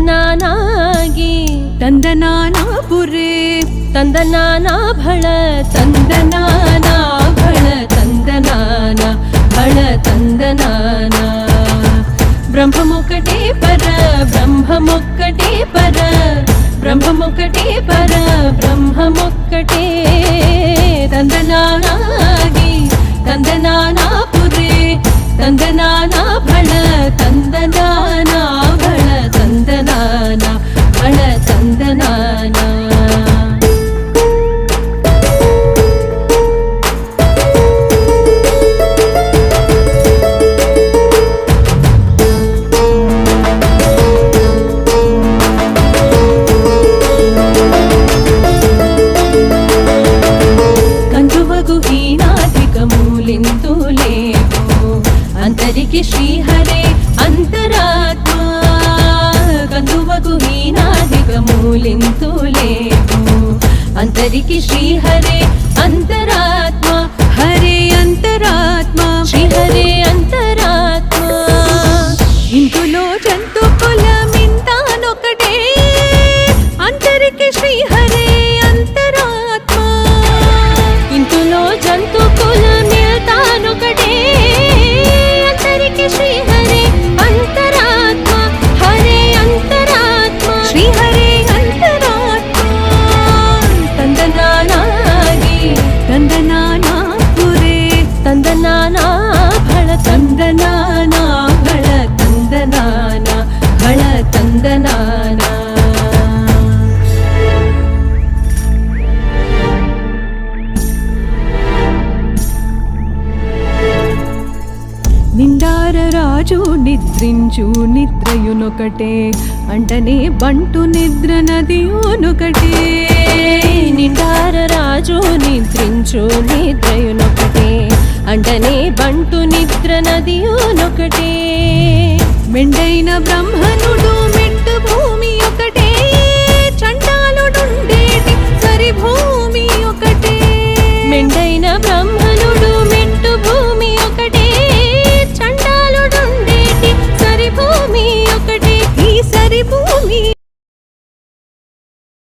ತಂದನಾನಾಗಿ ತಂದನಾನಾಪುರೇ ತಂದನಾನಾ ಭಳ ತಂದನಾನಾ ಭಳ ತಂದನಾನ ಭಳ ತಂದನಾನ ಬ್ರಹ್ಮಮೊಕ್ಕಟೇ ಪರ ಬ್ರಹ್ಮಮೊಕ್ಕಟೇ ಪರ ಬ್ರಹ್ಮಮೊಕ್ಕಟೇ ಪರ ಬ್ರಹ್ಮಮೊಕ್ಕಟೇ ತಂದನಾನಾಗಿ ತಂದನಾನಾಪುರೇ ತಂದನಾನಾ ಭಳ ತಂದನಾನಾ ಭಳ ತಂದನಾನ ಭಳ ತಂದನಾನ अंतरिके श्रीहरे अंतरात्मा कंदुवगुहीनाधिकमूलिन्तुलेपो अंतरिके श्रीहरे अंतरात्मा हरे अंतरात्मा श्रीहरे अंतरात्मा इंतुलो जंतु कुलमिंतानोकटे अंतरिके श्रीहरे अंतरात्मा इंतुलो जंतु कुलमिंतानोकटे श्रीहरे अंतरात्मा हरे अंतरात्मा श्रीहरे अंतरात्मा तंदनानागी तंदनानापुरे तंदनाना भळ तंदनाना भळ तंदनाना भळ तंदनाना నిండార రాజు నిద్రించు నిద్రయునొకటే అంటనే బంటు నిద్ర నదియునొకటే నిండార రాజు నిద్రించు నిద్రయునొకటే అంటనే బంటు నిద్ర నదియునొకటే మెండైన బ్రహ్మనుడు